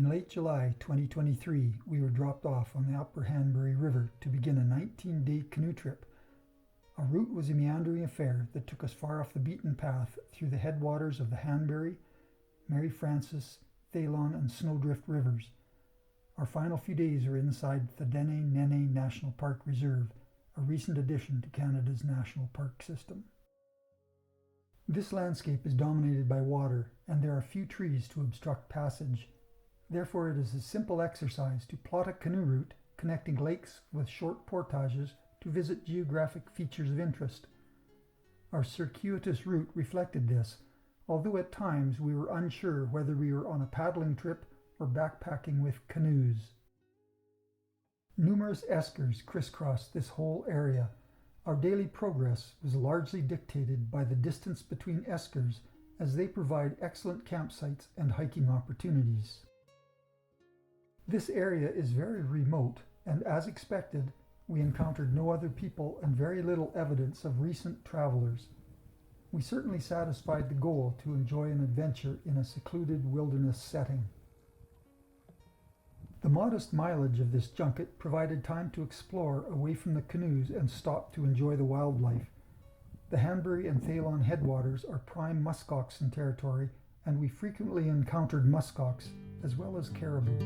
In late July 2023, we were dropped off on the upper Hanbury River to begin a 19-day canoe trip. Our route was a meandering affair that took us far off the beaten path through the headwaters of the Hanbury, Mary Frances, Thelon, and Snowdrift rivers. Our final few days are inside Thaidene Nene National Park Reserve, a recent addition to Canada's national park system. This landscape is dominated by water, and there are few trees to obstruct passage. Therefore, it is a simple exercise to plot a canoe route connecting lakes with short portages to visit geographic features of interest. Our circuitous route reflected this, although at times we were unsure whether we were on a paddling trip or backpacking with canoes. Numerous eskers crisscrossed this whole area. Our daily progress was largely dictated by the distance between eskers, as they provide excellent campsites and hiking opportunities. This area is very remote, and as expected, we encountered no other people and very little evidence of recent travelers. We certainly satisfied the goal to enjoy an adventure in a secluded wilderness setting. The modest mileage of this junket provided time to explore away from the canoes and stop to enjoy the wildlife. The Hanbury and Thelon headwaters are prime Muskoxen territory, and we frequently encountered muskox as well as caribou.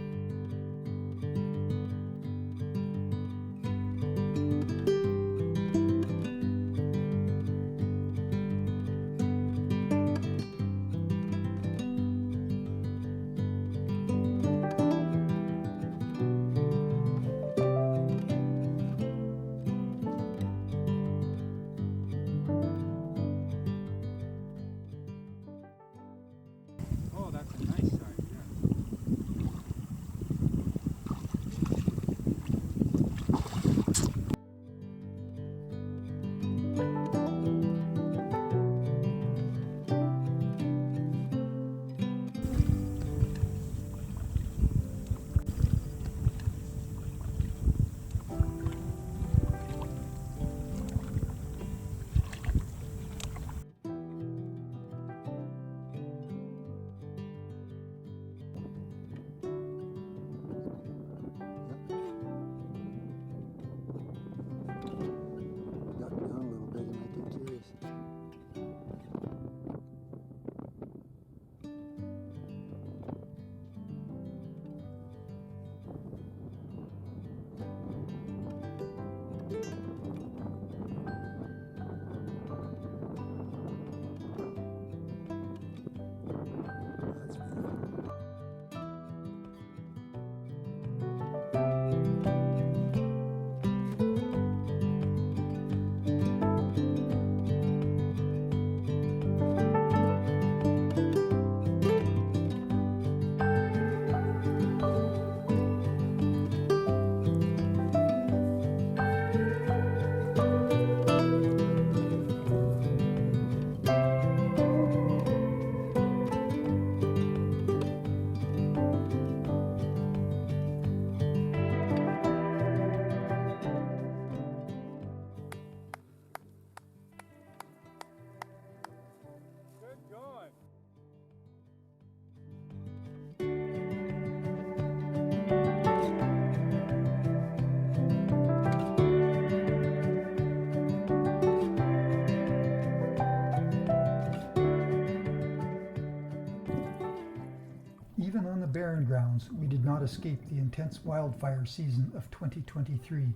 Even on the barren grounds, we did not escape the intense wildfire season of 2023.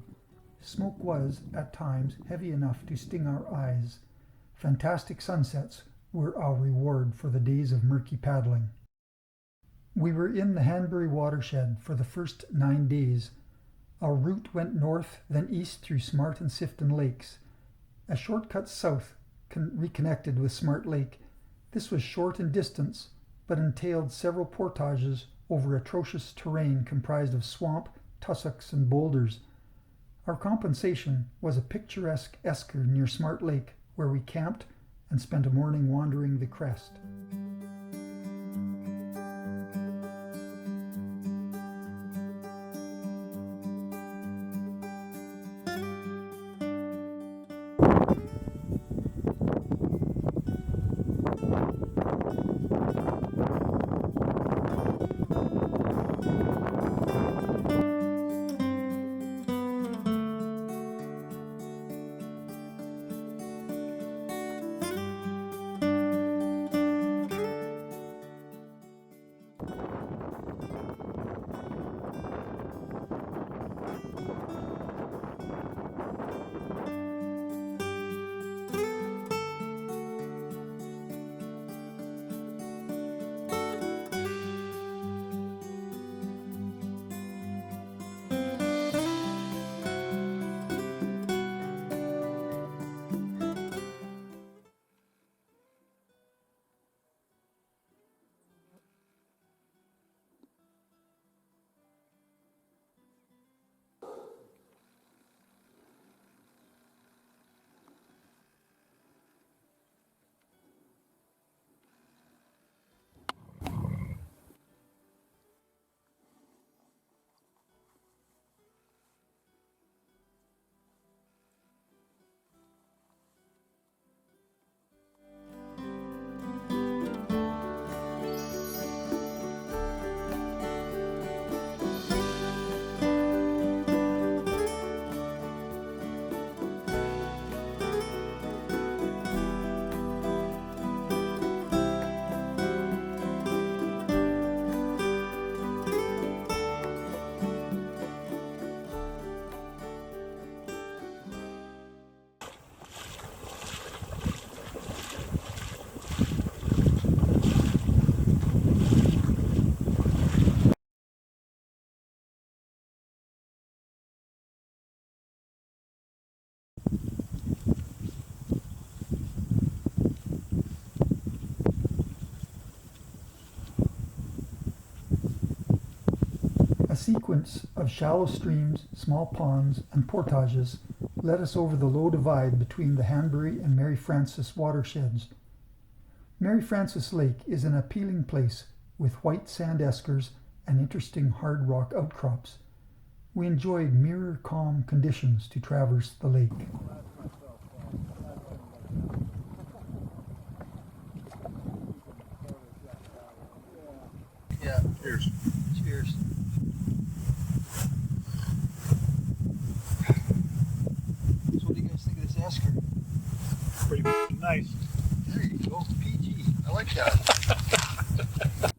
Smoke was, at times, heavy enough to sting our eyes. Fantastic sunsets were our reward for the days of murky paddling. We were in the Hanbury watershed for the first 9 days. Our route went north, then east through Smart and Sifton lakes. A shortcut south reconnected with Smart Lake. This was short in distance, but entailed several portages over atrocious terrain comprised of swamp, tussocks, and boulders. Our compensation was a picturesque esker near Smart Lake, where we camped and spent a morning wandering the crest. sequence of shallow streams, small ponds, and portages led us over the low divide between the Hanbury and Mary Frances watersheds. Mary Frances Lake is an appealing place with white sand eskers and interesting hard rock outcrops. We enjoyed mirror calm conditions to traverse the lake. Yeah. Cheers. Cheers. So what do you guys think of this esker? Pretty nice. There you go, PG. I like that.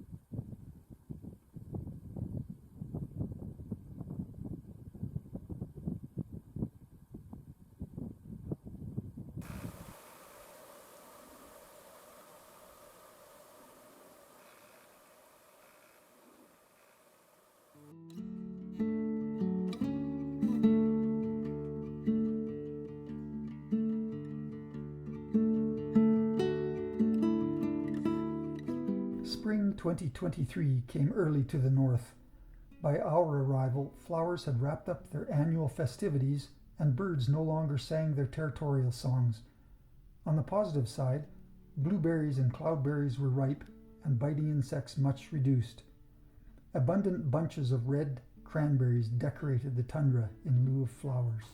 Spring 2023 came early to the north. By our arrival, flowers had wrapped up their annual festivities and birds no longer sang their territorial songs. On the positive side, blueberries and cloudberries were ripe and biting insects much reduced. Abundant bunches of red cranberries decorated the tundra in lieu of flowers.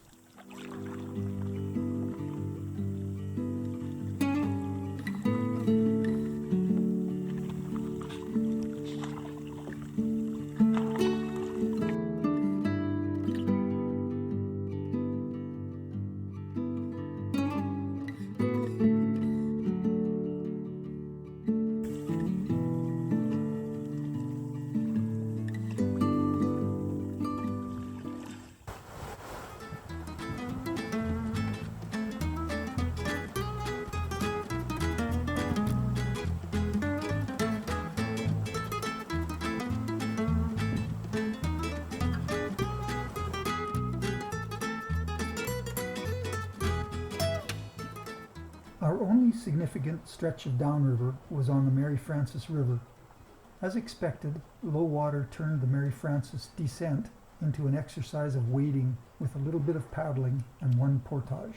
Our only significant stretch of downriver was on the Mary Frances River. As expected, low water turned the Mary Frances descent into an exercise of wading with a little bit of paddling and one portage.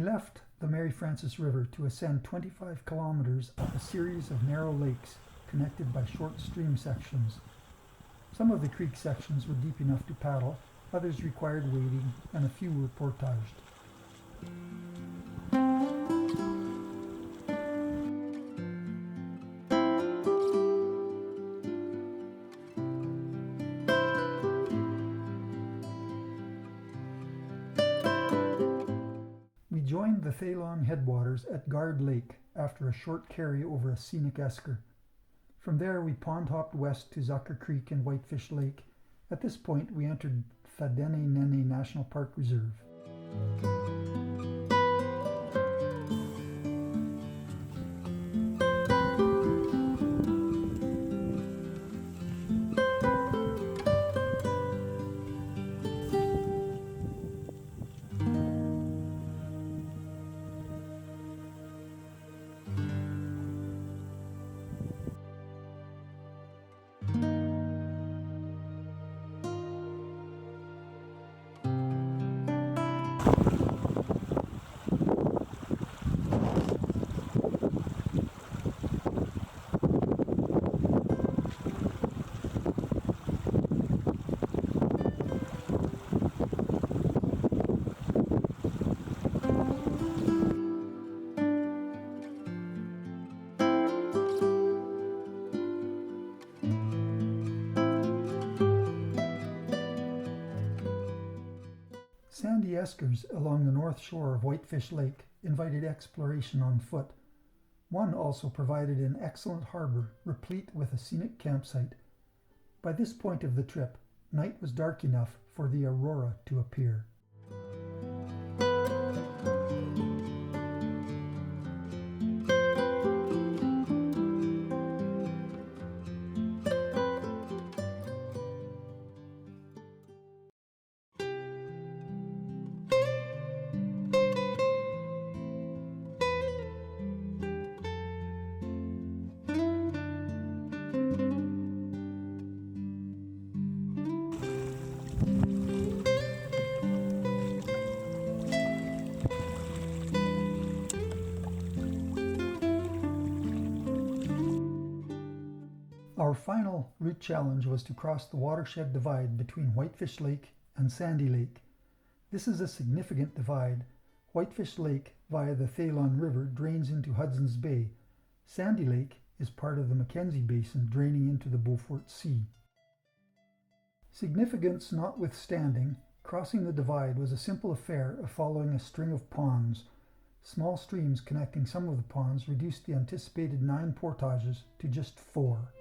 left the Mary Frances River to ascend 25 kilometers up a series of narrow lakes connected by short stream sections. Some of the creek sections were deep enough to paddle, others required wading, and a few were portaged. We joined the Thelon headwaters at Guard Lake after a short carry over a scenic esker. From there we pond hopped west to Zucker Creek and Whitefish Lake. At this point we entered Thaidene Nene National Park Reserve. Sandy eskers along the north shore of Whitefish Lake invited exploration on foot. One also provided an excellent harbor, replete with a scenic campsite. By this point of the trip, night was dark enough for the aurora to appear. Our final route challenge was to cross the watershed divide between Whitefish Lake and Sandy Lake. This is a significant divide. Whitefish Lake, via the Thelon River, drains into Hudson's Bay. Sandy Lake is part of the Mackenzie Basin, draining into the Beaufort Sea. Significance notwithstanding, crossing the divide was a simple affair of following a string of ponds. Small streams connecting some of the ponds reduced the anticipated 9 portages to just 4.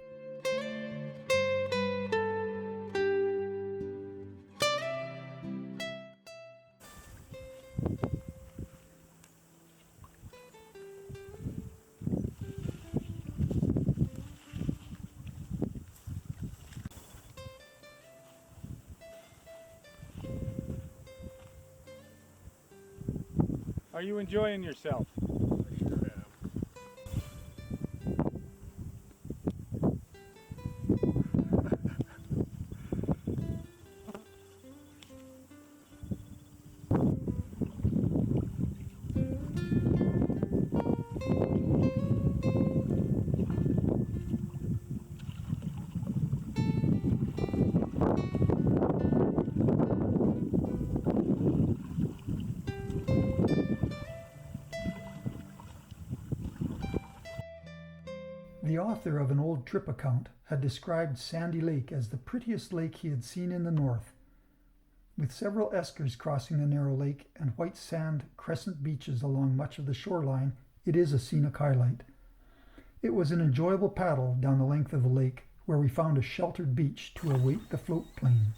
Are you enjoying yourself? I sure am. The author of an old trip account had described Sandy Lake as the prettiest lake he had seen in the north. With several eskers crossing the narrow lake and white sand crescent beaches along much of the shoreline, it is a scenic highlight. It was an enjoyable paddle down the length of the lake, where we found a sheltered beach to await the float plane.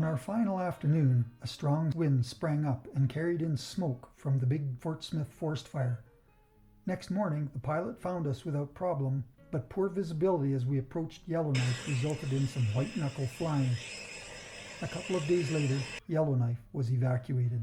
On our final afternoon, a strong wind sprang up and carried in smoke from the big Fort Smith forest fire. Next morning, the pilot found us without problem, but poor visibility as we approached Yellowknife resulted in some white knuckle flying. A couple of days later, Yellowknife was evacuated.